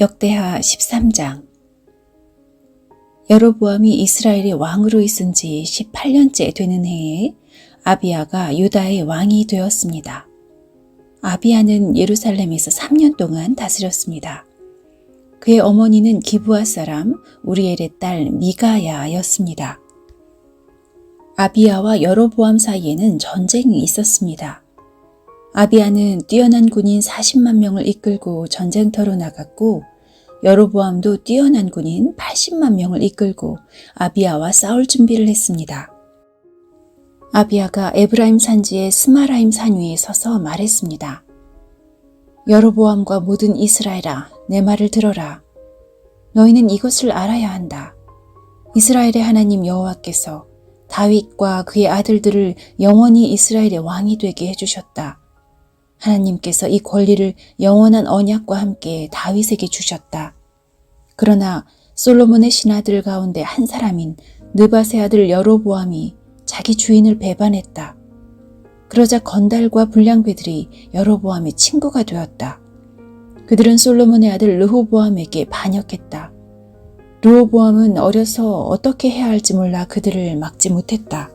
역대하 13장. 여로보암이 이스라엘의 왕으로 있은 지 18년째 되는 해에 아비야가 유다의 왕이 되었습니다. 아비야는 예루살렘에서 3년 동안 다스렸습니다. 그의 어머니는 기브아 사람 우리엘의 딸 미가야였습니다. 아비야와 여로보암 사이에는 전쟁이 있었습니다. 아비야는 뛰어난 군인 40만 명을 이끌고 전쟁터로 나갔고 여로보암도 뛰어난 군인 80만 명을 이끌고 아비야와 싸울 준비를 했습니다. 아비야가 에브라임 산지의 스마라임 산 위에 서서 말했습니다. 여로보암과 모든 이스라엘아, 내 말을 들어라. 너희는 이것을 알아야 한다. 이스라엘의 하나님 여호와께서 다윗과 그의 아들들을 영원히 이스라엘의 왕이 되게 해주셨다. 하나님께서 이 권리를 영원한 언약과 함께 다윗에게 주셨다. 그러나 솔로몬의 신하들 가운데 한 사람인 느밧의 아들 여로보암이 자기 주인을 배반했다. 그러자 건달과 불량배들이 여로보암의 친구가 되었다. 그들은 솔로몬의 아들 르호보암에게 반역했다. 르호보암은 어려서 어떻게 해야 할지 몰라 그들을 막지 못했다.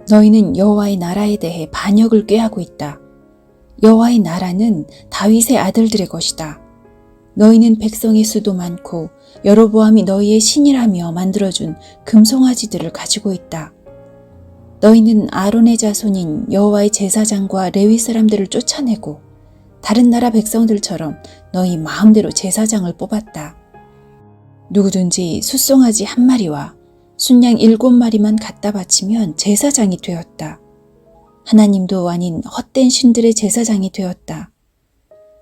너희는 여호와의 나라에 대해 반역을 꾀하고 있다. 여호와의 나라는 다윗의 아들들의 것이다. 너희는 백성의 수도 많고 여로보암이 너희의 신이라며 만들어준 금송아지들을 가지고 있다. 너희는 아론의 자손인 여호와의 제사장과 레위 사람들을 쫓아내고 다른 나라 백성들처럼 너희 마음대로 제사장을 뽑았다. 누구든지 숫송아지 1마리와 순양 7마리만 갖다 바치면 제사장이 되었다. 하나님도 아닌 헛된 신들의 제사장이 되었다.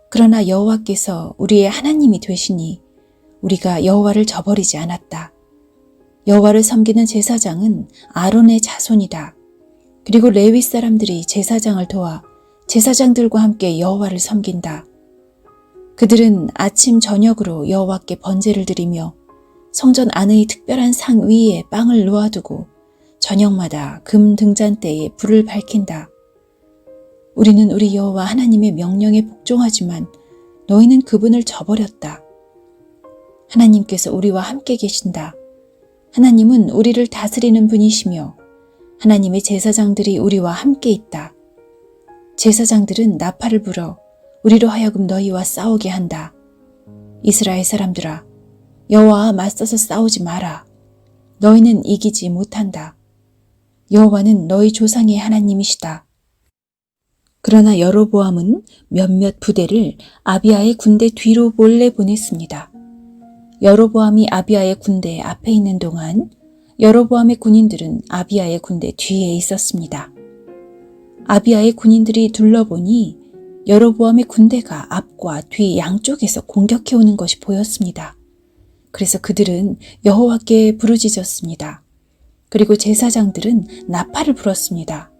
그러나 여호와께서 우리의 하나님이 되시니 우리가 여호와를 저버리지 않았다. 여호와를 섬기는 제사장은 아론의 자손이다. 그리고 레위 사람들이 제사장을 도와 제사장들과 함께 여호와를 섬긴다. 그들은 아침 저녁으로 여호와께 번제를 드리며 성전 안의 특별한 상 위에 빵을 놓아두고 저녁마다 금 등잔대에 불을 밝힌다. 우리는 우리 여호와 하나님의 명령에 복종하지만 너희는 그분을 저버렸다. 하나님께서 우리와 함께 계신다. 하나님은 우리를 다스리는 분이시며 하나님의 제사장들이 우리와 함께 있다. 제사장들은 나팔을 불어 우리로 하여금 너희와 싸우게 한다. 이스라엘 사람들아, 여호와와 맞서서 싸우지 마라. 너희는 이기지 못한다. 여호와는 너희 조상의 하나님이시다. 그러나 여로보암은 몇몇 부대를 아비야의 군대 뒤로 몰래 보냈습니다. 여로보암이 아비야의 군대 앞에 있는 동안 여로보암의 군인들은 아비야의 군대 뒤에 있었습니다. 아비야의 군인들이 둘러보니 여로보암의 군대가 앞과 뒤 양쪽에서 공격해오는 것이 보였습니다. 그래서 그들은 여호와께 부르짖었습니다. 그리고 제사장들은 나팔을 불었습니다.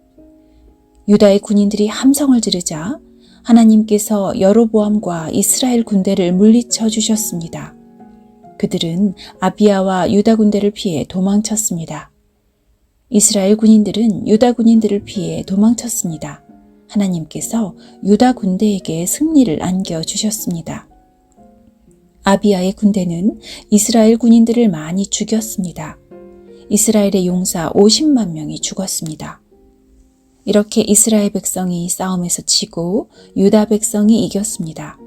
유다의 군인들이 함성을 지르자 하나님께서 여로보암과 이스라엘 군대를 물리쳐 주셨습니다. 그들은 아비야와 유다 군대를 피해 도망쳤습니다. 이스라엘 군인들은 유다 군인들을 피해 도망쳤습니다. 하나님께서 유다 군대에게 승리를 안겨주셨습니다. 아비야의 군대는 이스라엘 군인들을 많이 죽였습니다. 이스라엘의 용사 50만 명이 죽었습니다. 이렇게 이스라엘 백성이 싸움에서 지고 유다 백성이 이겼습니다.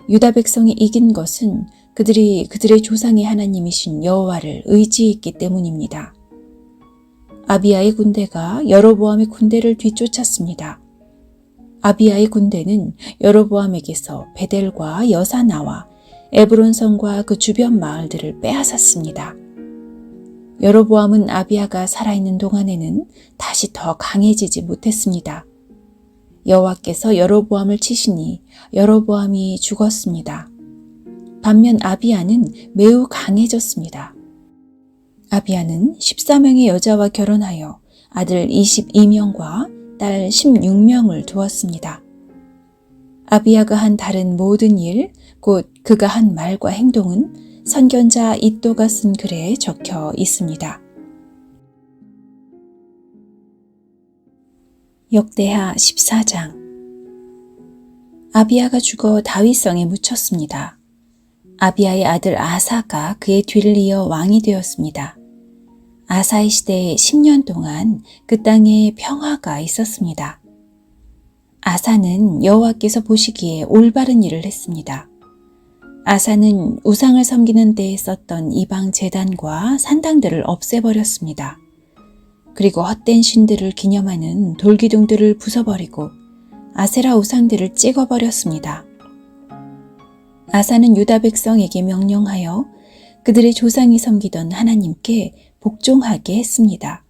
유다 백성이 이긴 것은 그들이 그들의 조상의 하나님이신 여호와를 의지했기 때문입니다. 아비야의 군대가 여로보암의 군대를 뒤쫓았습니다. 아비야의 군대는 여로보암에게서 베델과 여사나와 에브론성과 그 주변 마을들을 빼앗았습니다. 여로보암은 아비야가 살아있는 동안에는 다시 더 강해지지 못했습니다. 여호와께서 여로보암을 치시니 여로보암이 죽었습니다. 반면 아비야는 매우 강해졌습니다. 아비야는 14명의 여자와 결혼하여 아들 22명과 딸 16명을 두었습니다. 아비야가 한 다른 모든 일, 곧 그가 한 말과 행동은 선견자 이또가 쓴 글에 적혀 있습니다. 역대하 14장. 아비야가 죽어 다윗성에 묻혔습니다. 아비야의 아들 아사가 그의 뒤를 이어 왕이 되었습니다. 아사의 시대에 10년 동안 그 땅에 평화가 있었습니다. 아사는 여호와께서 보시기에 올바른 일을 했습니다. 아사는 우상을 섬기는 데에 썼던 이방 제단과 산당들을 없애버렸습니다. 그리고 헛된 신들을 기념하는 돌기둥들을 부숴버리고 아세라 우상들을 찍어버렸습니다. 아사는 유다 백성에게 명령하여 그들의 조상이 섬기던 하나님께 복종하게 했습니다.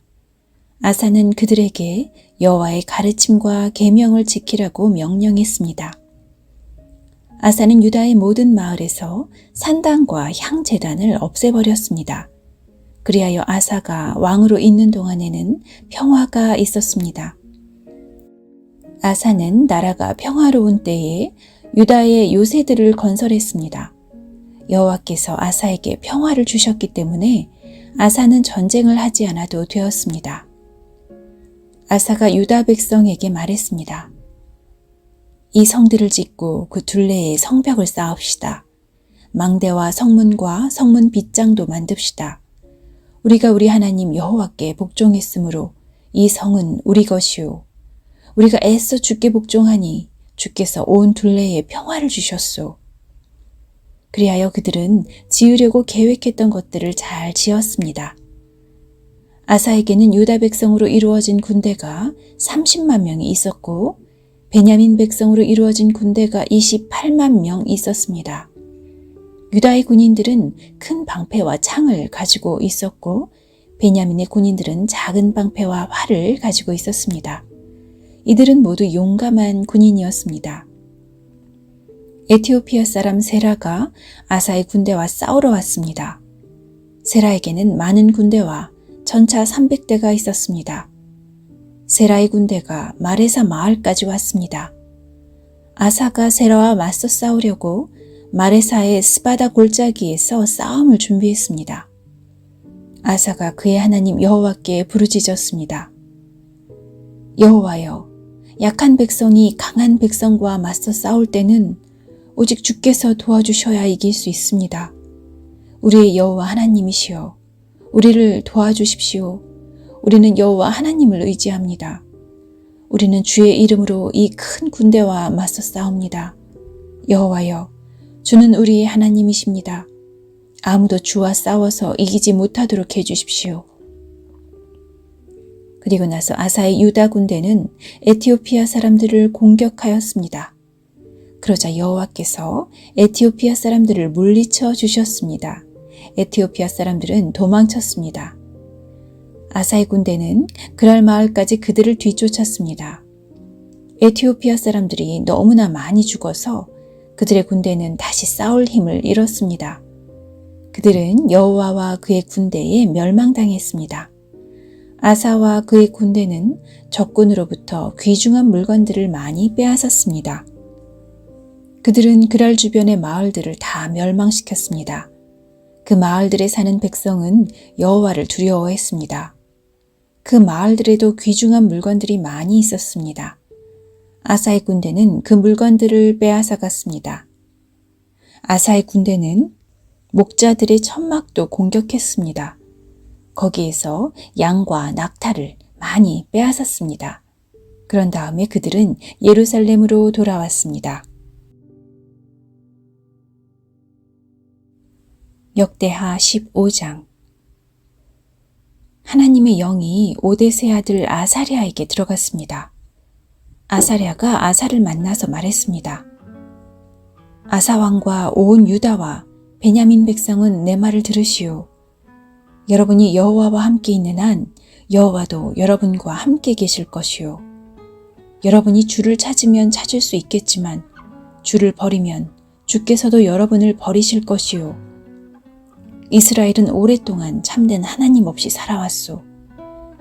아사는 그들에게 여호와의 가르침과 계명을 지키라고 명령했습니다. 아사는 유다의 모든 마을에서 산당과 향제단을 없애버렸습니다. 그리하여 아사가 왕으로 있는 동안에는 평화가 있었습니다. 아사는 나라가 평화로운 때에 유다의 요새들을 건설했습니다. 여호와께서 아사에게 평화를 주셨기 때문에 아사는 전쟁을 하지 않아도 되었습니다. 아사가 유다 백성에게 말했습니다. 이 성들을 짓고 그 둘레에 성벽을 쌓읍시다. 망대와 성문과 성문 빗장도 만듭시다. 우리가 우리 하나님 여호와께 복종했으므로 이 성은 우리 것이요. 우리가 애써 주께 복종하니 주께서 온 둘레에 평화를 주셨소. 그리하여 그들은 지으려고 계획했던 것들을 잘 지었습니다. 아사에게는 유다 백성으로 이루어진 군대가 30만 명이 있었고 베냐민 백성으로 이루어진 군대가 28만 명 있었습니다. 유다의 군인들은 큰 방패와 창을 가지고 있었고 베냐민의 군인들은 작은 방패와 활을 가지고 있었습니다. 이들은 모두 용감한 군인이었습니다. 에티오피아 사람 세라가 아사의 군대와 싸우러 왔습니다. 세라에게는 많은 군대와 전차 300대가 있었습니다. 세라의 군대가 마레사 마을까지 왔습니다. 아사가 세라와 맞서 싸우려고 마레사의 스바다 골짜기에서 싸움을 준비했습니다. 아사가 그의 하나님 여호와께 부르짖었습니다. 여호와여, 약한 백성이 강한 백성과 맞서 싸울 때는 오직 주께서 도와주셔야 이길 수 있습니다. 우리의 여호와 하나님이시여, 우리를 도와주십시오. 우리는 여호와 하나님을 의지합니다. 우리는 주의 이름으로 이 큰 군대와 맞서 싸웁니다. 여호와여, 주는 우리의 하나님이십니다. 아무도 주와 싸워서 이기지 못하도록 해주십시오. 그리고 나서 아사의 유다 군대는 에티오피아 사람들을 공격하였습니다. 그러자 여호와께서 에티오피아 사람들을 물리쳐 주셨습니다. 에티오피아 사람들은 도망쳤습니다. 아사의 군대는 그랄 마을까지 그들을 뒤쫓았습니다. 에티오피아 사람들이 너무나 많이 죽어서 그들의 군대는 다시 싸울 힘을 잃었습니다. 그들은 여호와와 그의 군대에 멸망당했습니다. 아사와 그의 군대는 적군으로부터 귀중한 물건들을 많이 빼앗았습니다. 그들은 그랄 주변의 마을들을 다 멸망시켰습니다. 그 마을들에 사는 백성은 여호와를 두려워했습니다. 그 마을들에도 귀중한 물건들이 많이 있었습니다. 아사의 군대는 그 물건들을 빼앗아 갔습니다. 아사의 군대는 목자들의 천막도 공격했습니다. 거기에서 양과 낙타를 많이 빼앗았습니다. 그런 다음에 그들은 예루살렘으로 돌아왔습니다. 역대하 15장. 하나님의 영이 오뎃의 아들 아사랴에게 들어갔습니다. 아사랴가 아사를 만나서 말했습니다. 아사 왕과 온 유다와 베냐민 백성은 내 말을 들으시오. 여러분이 여호와와 함께 있는 한 여호와도 여러분과 함께 계실 것이요. 여러분이 주를 찾으면 찾을 수 있겠지만 주를 버리면 주께서도 여러분을 버리실 것이요. 이스라엘은 오랫동안 참된 하나님 없이 살아왔소.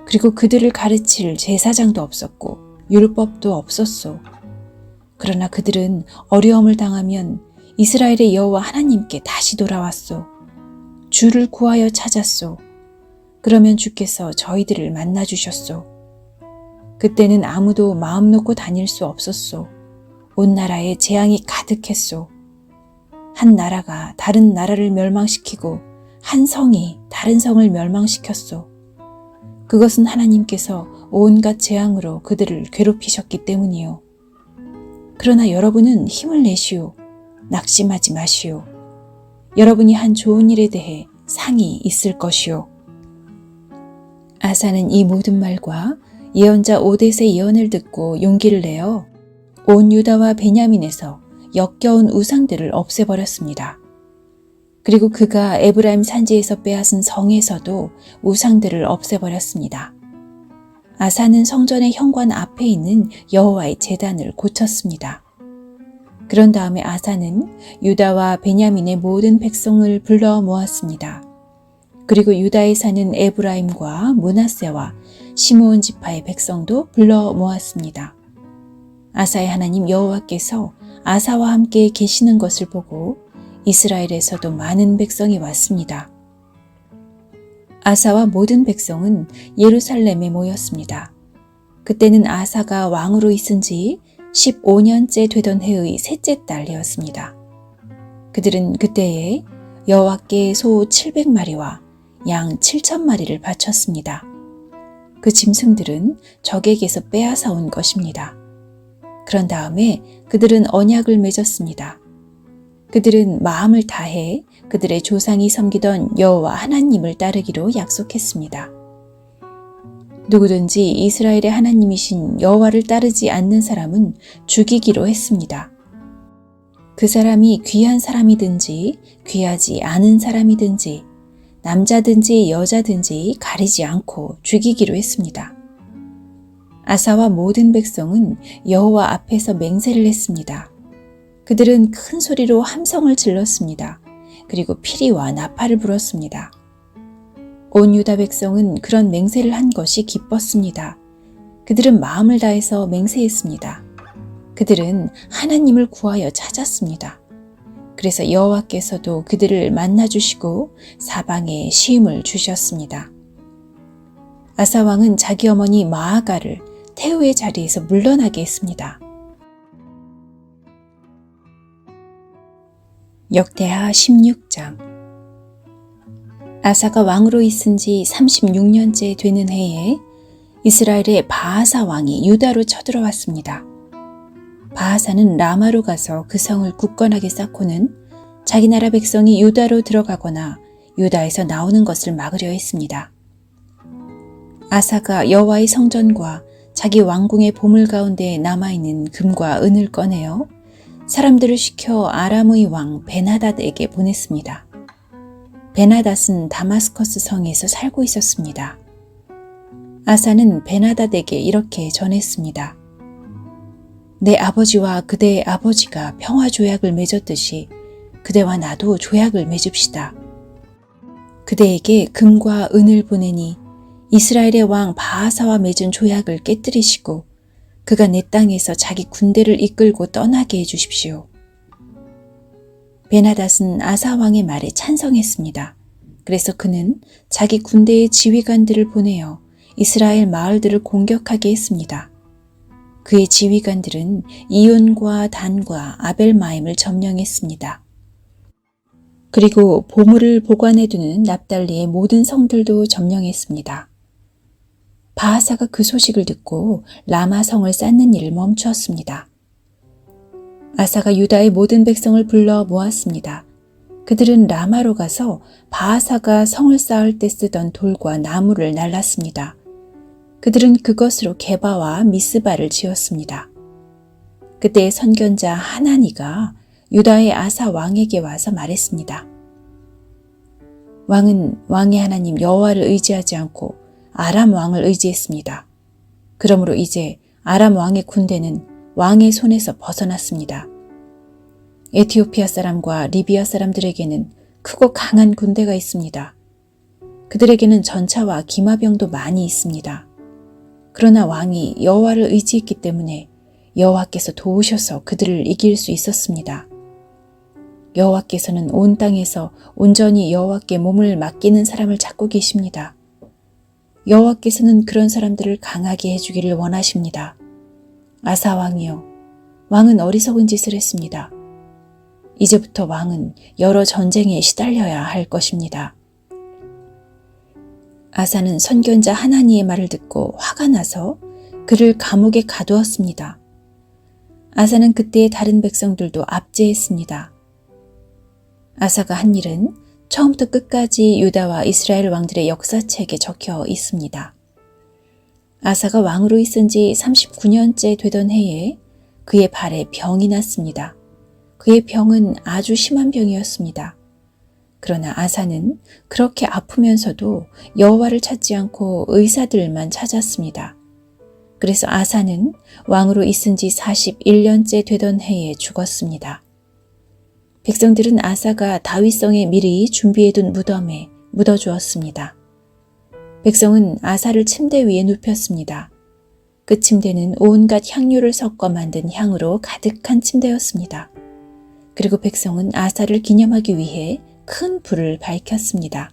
그리고 그들을 가르칠 제사장도 없었고 율법도 없었소. 그러나 그들은 어려움을 당하면 이스라엘의 여호와 하나님께 다시 돌아왔소. 주를 구하여 찾았소. 그러면 주께서 저희들을 만나주셨소. 그때는 아무도 마음 놓고 다닐 수 없었소. 온 나라에 재앙이 가득했소. 한 나라가 다른 나라를 멸망시키고 한 성이 다른 성을 멸망시켰소. 그것은 하나님께서 온갖 재앙으로 그들을 괴롭히셨기 때문이요. 그러나 여러분은 힘을 내시오. 낙심하지 마시오. 여러분이 한 좋은 일에 대해 상이 있을 것이오. 아사는 이 모든 말과 예언자 오뎃의 예언을 듣고 용기를 내어 온 유다와 베냐민에서 역겨운 우상들을 없애버렸습니다. 그리고 그가 에브라임 산지에서 빼앗은 성에서도 우상들을 없애버렸습니다. 아사는 성전의 현관 앞에 있는 여호와의 제단을 고쳤습니다. 그런 다음에 아사는 유다와 베냐민의 모든 백성을 불러 모았습니다. 그리고 유다에 사는 에브라임과 므낫세와 시므온 지파의 백성도 불러 모았습니다. 아사의 하나님 여호와께서 아사와 함께 계시는 것을 보고 이스라엘에서도 많은 백성이 왔습니다. 아사와 모든 백성은 예루살렘에 모였습니다. 그때는 아사가 왕으로 있은 지 15년째 되던 해의 셋째 달이었습니다. 그들은 그때에 여호와께 소 700마리와 양 7,000마리를 바쳤습니다. 그 짐승들은 적에게서 빼앗아 온 것입니다. 그런 다음에 그들은 언약을 맺었습니다. 그들은 마음을 다해 그들의 조상이 섬기던 여호와 하나님을 따르기로 약속했습니다. 누구든지 이스라엘의 하나님이신 여호와를 따르지 않는 사람은 죽이기로 했습니다. 그 사람이 귀한 사람이든지 귀하지 않은 사람이든지 남자든지 여자든지 가리지 않고 죽이기로 했습니다. 아사와 모든 백성은 여호와 앞에서 맹세를 했습니다. 그들은 큰 소리로 함성을 질렀습니다. 그리고 피리와 나팔을 불었습니다. 온 유다 백성은 그런 맹세를 한 것이 기뻤습니다. 그들은 마음을 다해서 맹세했습니다. 그들은 하나님을 구하여 찾았습니다. 그래서 여호와께서도 그들을 만나주시고 사방에 쉼을 주셨습니다. 아사 왕은 자기 어머니 마아가를 태우의 자리에서 물러나게 했습니다. 역대하 16장. 아사가 왕으로 있은 지 36년째 되는 해에 이스라엘의 바하사 왕이 유다로 쳐들어왔습니다. 바하사는 라마로 가서 그 성을 굳건하게 쌓고는 자기 나라 백성이 유다로 들어가거나 유다에서 나오는 것을 막으려 했습니다. 아사가 여호와의 성전과 자기 왕궁의 보물 가운데 남아있는 금과 은을 꺼내어 사람들을 시켜 아람의 왕 베나닷에게 보냈습니다. 베나닷은 다마스커스 성에서 살고 있었습니다. 아사는 베나닷에게 이렇게 전했습니다. 내 아버지와 그대의 아버지가 평화조약을 맺었듯이 그대와 나도 조약을 맺읍시다. 그대에게 금과 은을 보내니 이스라엘의 왕 바하사와 맺은 조약을 깨뜨리시고 그가 내 땅에서 자기 군대를 이끌고 떠나게 해주십시오. 베나닷은 아사 왕의 말에 찬성했습니다. 그래서 그는 자기 군대의 지휘관들을 보내어 이스라엘 마을들을 공격하게 했습니다. 그의 지휘관들은 이온과 단과 아벨마임을 점령했습니다. 그리고 보물을 보관해두는 납달리의 모든 성들도 점령했습니다. 바하사가 그 소식을 듣고 라마 성을 쌓는 일을 멈추었습니다. 아사가 유다의 모든 백성을 불러 모았습니다. 그들은 라마로 가서 바하사가 성을 쌓을 때 쓰던 돌과 나무를 날랐습니다. 그들은 그것으로 게바와 미스바를 지었습니다. 그때 선견자 하나니가 유다의 아사 왕에게 와서 말했습니다. 왕은 왕의 하나님 여호와를 의지하지 않고 아람 왕을 의지했습니다. 그러므로 이제 아람 왕의 군대는 왕의 손에서 벗어났습니다. 에티오피아 사람과 리비아 사람들에게는 크고 강한 군대가 있습니다. 그들에게는 전차와 기마병도 많이 있습니다. 그러나 왕이 여호와를 의지했기 때문에 여호와께서 도우셔서 그들을 이길 수 있었습니다. 여호와께서는 온 땅에서 온전히 여호와께 몸을 맡기는 사람을 찾고 계십니다. 여호와께서는 그런 사람들을 강하게 해주기를 원하십니다. 아사 왕이요, 왕은 어리석은 짓을 했습니다. 이제부터 왕은 여러 전쟁에 시달려야 할 것입니다. 아사는 선견자 하나니의 말을 듣고 화가 나서 그를 감옥에 가두었습니다. 아사는 그때의 다른 백성들도 압제했습니다. 아사가 한 일은 처음부터 끝까지 유다와 이스라엘 왕들의 역사책에 적혀 있습니다. 아사가 왕으로 있은 지 39년째 되던 해에 그의 발에 병이 났습니다. 그의 병은 아주 심한 병이었습니다. 그러나 아사는 그렇게 아프면서도 여호와를 찾지 않고 의사들만 찾았습니다. 그래서 아사는 왕으로 있은 지 41년째 되던 해에 죽었습니다. 백성들은 아사가 다윗성에 미리 준비해둔 무덤에 묻어주었습니다. 백성은 아사를 침대 위에 눕혔습니다. 그 침대는 온갖 향료를 섞어 만든 향으로 가득한 침대였습니다. 그리고 백성은 아사를 기념하기 위해 큰 불을 밝혔습니다.